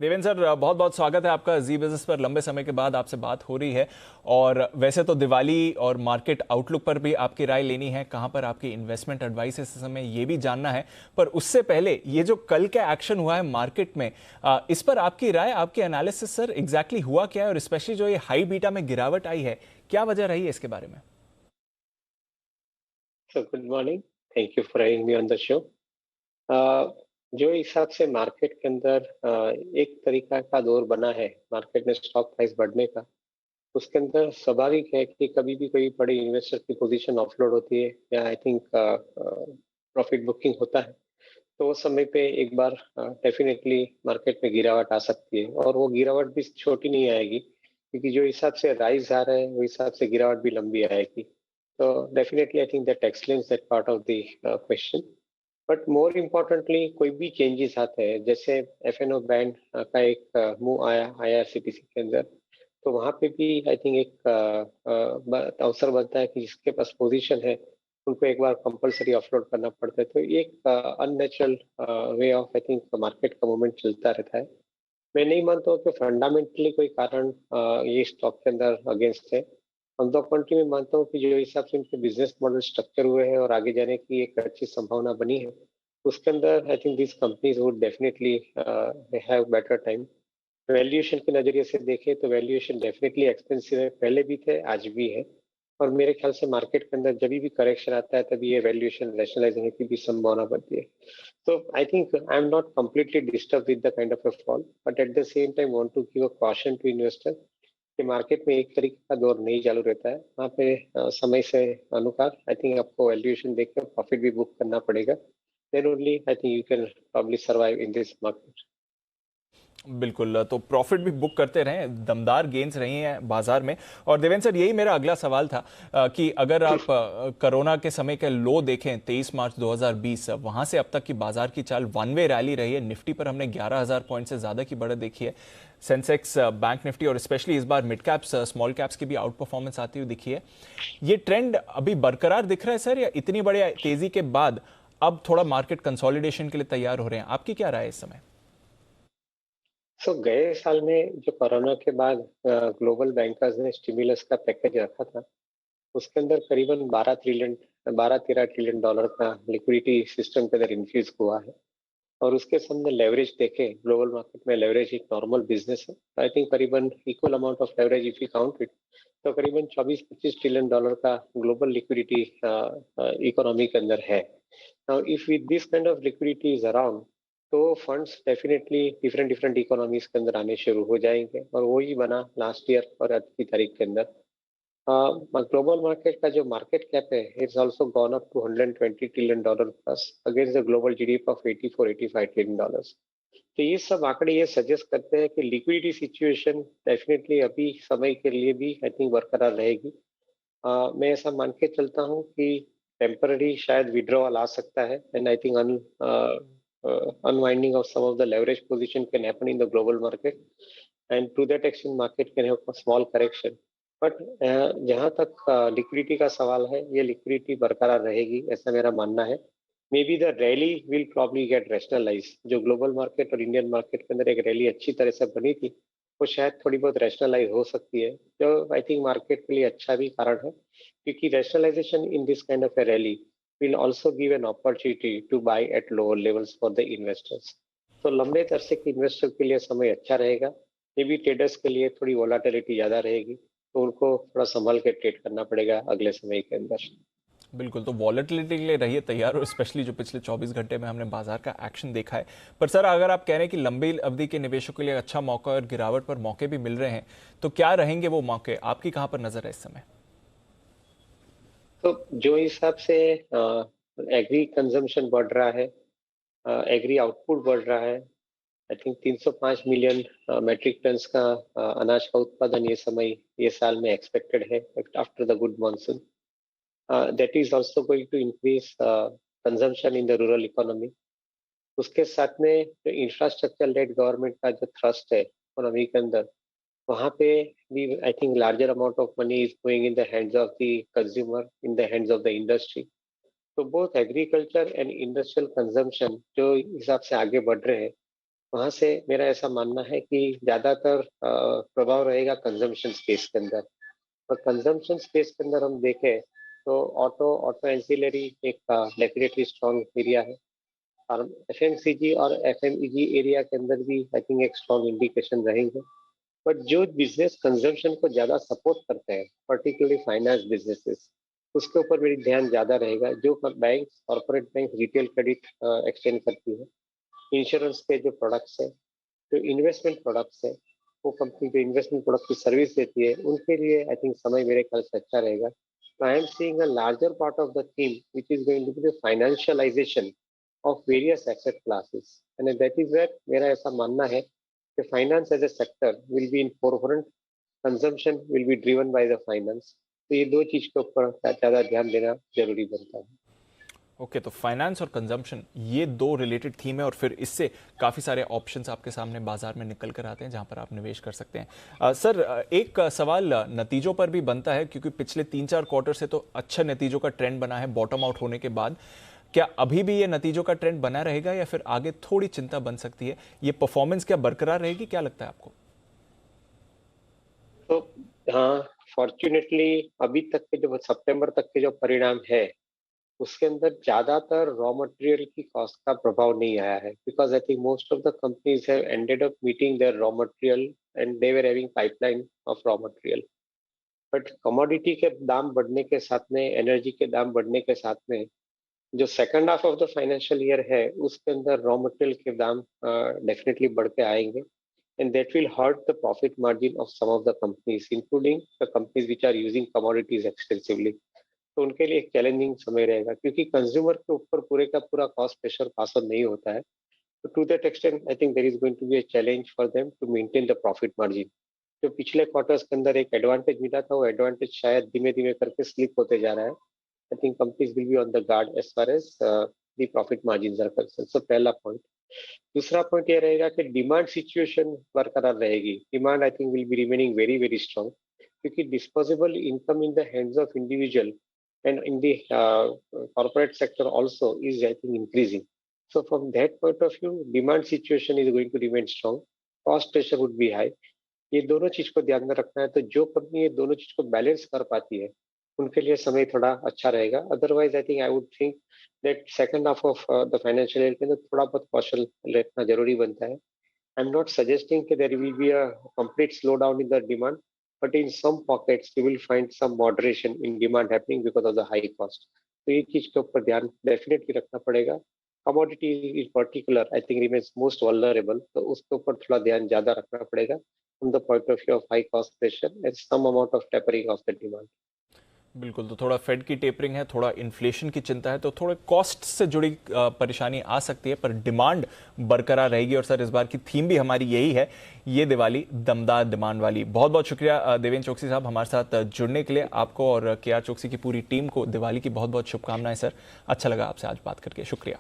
Devendra sir, बहुत बहुत स्वागत है आपका जी बिजनेस पर। लंबे समय के बाद आपसे बात हो रही है और वैसे तो दिवाली और मार्केट आउटलुक पर भी आपकी राय लेनी है, कहां पर आपकी इन्वेस्टमेंट एडवाइस इस समय ये भी जानना है। पर उससे पहले ये जो कल का एक्शन हुआ है मार्केट में, इस पर आपकी राय, आपकी एनालिसिस सर, एग्जैक्टली हुआ क्या है और स्पेशली जो ये हाई बीटा में गिरावट आई है, क्या वजह रही है इसके बारे में? So good morning. Thank you for having me on the show. जो हिसाब से मार्केट के अंदर एक तरीका का दौर बना है मार्केट में स्टॉक प्राइस बढ़ने का, उसके अंदर स्वाभाविक है कि कभी भी कोई बड़े इन्वेस्टर की पोजीशन ऑफलोड होती है या आई थिंक प्रॉफिट बुकिंग होता है, तो उस समय पे एक बार डेफिनेटली मार्केट में गिरावट आ सकती है और वो गिरावट भी छोटी नहीं आएगी, क्योंकि जो हिसाब से राइज आ रहा है वो हिसाब से गिरावट भी लंबी आएगी। तो definitely I think that explains that part of the question. But more importantly कोई भी चेंजेस आते हैं, जैसे एफएनओ बैंड का एक मूव आया आईआरसीटीसी के अंदर, तो वहां पे भी आई थिंक एक अवसर बनता है कि जिसके पास पोजीशन है उनको एक बार कंपलसरी ऑफलोड करना पड़ता है। तो ये एक unnatural way of I think market का मूवमेंट चलता रहता है। मैं नहीं मानता हूँ कि फंडामेंटली कोई कारण ये स्टॉक के अंदर अगेंस्ट है। ऑन द कंट्री में मानता हूँ कि जो हिसाब से उनके बिजनेस मॉडल स्ट्रक्चर हुए हैं और आगे जाने की एक अच्छी संभावना बनी है, उसके अंदर I think this companies would definitely have better time. Valuation के नजरिए से देखें तो वैल्यूएशन डेफिनेटली एक्सपेंसिव है, पहले भी थे आज भी है। और मेरे ख्याल से मार्केट के अंदर जब भी करेक्शन आता है तभी ये वैल्यूएशन रैशनलाइज होने की भी संभावना बनती है। So I think I'm not completely disturbed with the kind of a fall, but at the same time want to give a caution to investor कि मार्केट में एक तरीके का दौर नहीं चालू रहता है। वहाँ पे समय से अनुसार आई थिंक आपको वैल्यूएशन देखकर प्रॉफिट भी बुक करना पड़ेगा। Then only I think you can probably survive in this market. बिल्कुल, तो प्रॉफिट भी बुक करते रहें, दमदार गेन्स रही हैं बाजार में। और देवेंद्र सर, यही मेरा अगला सवाल था कि अगर आप कोरोना के समय के लो देखें 23 मार्च 2020, वहां से अब तक की बाजार की चाल वन वे रैली रही है। निफ्टी पर हमने 11,000 पॉइंट से ज्यादा की बढ़त देखी है। सेंसेक्स, बैंक निफ्टी और स्पेशली इस बार मिड कैप्स, स्मॉल कैप्स की भी आउट परफॉर्मेंस आती हुई दिखी है। ये ट्रेंड अभी बरकरार दिख रहा है सर, या इतनी बड़ी तेजी के बाद अब थोड़ा मार्केट कंसोलिडेशन के लिए तैयार हो रहे हैं? आपकी क्या राय है इस समय? सो गए साल में जो कोरोना के बाद ग्लोबल बैंकर्स ने स्टिमुलस का पैकेज रखा था, उसके अंदर करीबन 12-13 ट्रिलियन डॉलर का लिक्विडिटी सिस्टम के अंदर इन्फ्यूज हुआ है। और उसके सामने लेवरेज देखें, ग्लोबल मार्केट में लेवरेज एक नॉर्मल बिजनेस है। आई थिंक करीबन equal amount of leverage if you count it, तो करीबन 24-25 ट्रिलियन डॉलर का ग्लोबल लिक्विडिटी इकोनॉमी के अंदर है। Now if with this kind of liquidity is around, तो funds definitely different different economies के अंदर आने शुरू हो जाएंगे, और वही बना लास्ट ईयर और आज की तारीख के अंदर। ग्लोबल मार्केट का जो मार्केट कैप है it's also gone up to 120 trillion dollar plus against the global GDP of 84-85 trillion dollars. तो ये सब आंकड़े ये सजेस्ट करते हैं कि लिक्विडिटी सिचुएशन डेफिनेटली अभी समय के लिए भी आई थिंक बरकरार रहेगी। मैं ऐसा मान के चलता हूँ कि टेम्पररी शायद विड्रॉवल आ सकता है, and I think unwinding of some of the leverage position can happen in the global market, and to that extent market can have a small correction. But जहाँ तक लिक्विडिटी का सवाल है, ये लिक्विडिटी बरकरार रहेगी ऐसा मेरा मानना है। May be the rally will probably get rationalize. जो ग्लोबल मार्केट और इंडियन मार्केट के अंदर एक रैली अच्छी तरह से बनी थी, वो शायद थोड़ी बहुत रैशनलाइज हो सकती है, जो आई थिंक मार्केट के लिए अच्छा भी कारण है, क्योंकि rationalization in this kind of a rally will also give an opportunity to buy at lower levels for the investors. तो लंबे अरसे के इन्वेस्टर के लिए समय अच्छा रहेगा। मे बी ट्रेडर्स के लिए थोड़ी वोलाटिलिटी ज्यादा रहेगी, तो उनको थोड़ा संभल के ट्रेड करना पड़ेगा अगले समय के अंदर। बिल्कुल, तो वॉलेटिलिटी के लिए रहिए तैयार, और स्पेशली जो पिछले 24 घंटे में हमने बाजार का एक्शन देखा है। पर सर, अगर आप कह रहे हैं कि लंबी अवधि के निवेशकों के लिए अच्छा मौका और गिरावट पर मौके भी मिल रहे हैं, तो क्या रहेंगे वो मौके? आपकी कहां पर नजर है इस समय? तो जो हिसाब से एग्री कंजम्पशन बढ़ रहा है, एग्री आउटपुट बढ़ रहा है, I think 305 million metric tons का अनाज का उत्पादन ये साल में एक्सपेक्टेड है after the good monsoon. That is also going to increase consumption in the rural economy. उसके साथ में जो इंफ्रास्ट्रक्चर लेड गवर्नमेंट का जो थ्रस्ट है इकोनॉमी के अंदर, वहाँ पे भी I think larger amount of money is going in the hands of the consumer, in the hands of the industry. तो both agriculture and industrial consumption जो हिसाब से आगे बढ़ रहे हैं, वहां से मेरा ऐसा मानना है कि ज्यादातर प्रभाव रहेगा कंजम्पशन स्पेस के अंदर। और कंजम्पशन स्पेस के अंदर हम देखें तो ऑटो ऑटो एंसिलरी एक डेफिनेटली स्ट्रॉन्ग एरिया है। और एफएमसीजी और एफएमईजी एरिया के अंदर भी आई थिंक एक स्ट्रॉन्ग इंडिकेशन रहेंगे। बट जो बिजनेस कंजम्पशन को ज्यादा सपोर्ट करते हैं, पर्टिकुलरली फाइनेंस बिजनेसेस, उसके ऊपर मेरी ध्यान ज्यादा रहेगा। जो bank, corporate bank retail credit extend करती है, इंश्योरेंस के जो प्रोडक्ट्स है, जो इन्वेस्टमेंट प्रोडक्ट्स है, वो कंपनी जो इन्वेस्टमेंट प्रोडक्ट की सर्विस देती है, उनके लिए आई थिंक समय मेरे ख्याल से अच्छा रहेगा। तो I am seeing a larger part of the theme which is going to be the financialization of various asset classes, and that is where मेरा ऐसा मानना है कि finance as a sector will be in forefront, consumption will be driven by the finance. तो ये दो चीज के ऊपर ज्यादा ध्यान देना जरूरी बनता है। ओके, तो फाइनेंस और कंजम्पशन ये दो रिलेटेड थीम है और फिर इससे काफ़ी सारे ऑप्शंस आपके सामने बाजार में निकल कर आते हैं जहां पर आप निवेश कर सकते हैं। सर, एक सवाल नतीजों पर भी बनता है क्योंकि पिछले 3-4 क्वार्टर से तो अच्छे नतीजों का ट्रेंड बना है बॉटम आउट होने के बाद। क्या अभी भी ये नतीजों का ट्रेंड बना रहेगा या फिर आगे थोड़ी चिंता बन सकती है? ये परफॉर्मेंस क्या बरकरार रहेगी, क्या लगता है आपको? तो हाँ, फॉर्चुनेटली अभी तक के जो सितंबर तक के जो परिणाम है, उसके अंदर ज्यादातर रॉ मटेरियल की कॉस्ट का प्रभाव नहीं आया है, because I think most of the companies have ended up meeting their raw material and they were having pipeline of raw material. But commodity के दाम बढ़ने के साथ में, एनर्जी के दाम बढ़ने के साथ में, जो second half of the financial year है, उसके अंदर रॉ मटेरियल के दाम डेफिनेटली बढ़ के आएंगे, and that will hurt the profit margin of some of the companies, including the companies which are using commodities extensively. तो उनके लिए एक चैलेंजिंग समय रहेगा, क्योंकि कंज्यूमर के ऊपर पूरे का पूरा कॉस्ट प्रेशर पास ऑन नहीं होता है। तो to that extent I think there is going to be a challenge for them to maintain the profit margin. जो पिछले क्वार्टर्स के अंदर एक एडवांटेज मिला था, वो एडवांटेज शायद धीमे धीमे करके स्लिप होते जा रहा है। I think companies will be on the guard as far as the profit margin are concern. So पहला पॉइंट। दूसरा पॉइंट ये रहेगा कि डिमांड सिचुएशन बरकरार रहेगी। Demand I think will be remaining very very strong, क्योंकि disposable income in the hands of individual and in the corporate sector also is I think increasing. So from that point of view, demand situation is going to remain strong. Cost pressure would be high. ये दोनों चीज को ध्यान में रखना है। तो जो कंपनी ये दोनों चीज को बैलेंस कर पाती है, उनके लिए समय थोड़ा अच्छा रहेगा। Otherwise I think I would think that second half of the financial year के अंदर थोड़ा बहुत कौशल रखना जरूरी बनता है। आई एम नॉट सजेस्टिंग कि there will be a complete slow down in the demand, but in some pockets you will find some moderation in demand happening because of the high cost. तो ये चीज के ऊपर ध्यान definitely रखना पड़ेगा। Commodity in particular I think remains most vulnerable, तो उसके ऊपर थोड़ा ध्यान ज्यादा रखना पड़ेगा from the point of view of high cost pressure and some amount of tapering of the demand. बिल्कुल, तो थोड़ा फेड की टेपरिंग है, थोड़ा इन्फ्लेशन की चिंता है, तो थोड़े कॉस्ट से जुड़ी परेशानी आ सकती है, पर डिमांड बरकरार रहेगी। और सर, इस बार की थीम भी हमारी यही है, ये दिवाली दमदार डिमांड वाली। बहुत बहुत शुक्रिया देवेंद्र चौकसी साहब हमारे साथ जुड़ने के लिए। आपको और के आर चौकसी की पूरी टीम को दिवाली की बहुत बहुत शुभकामनाएं सर। अच्छा लगा आपसे आज बात करके, शुक्रिया।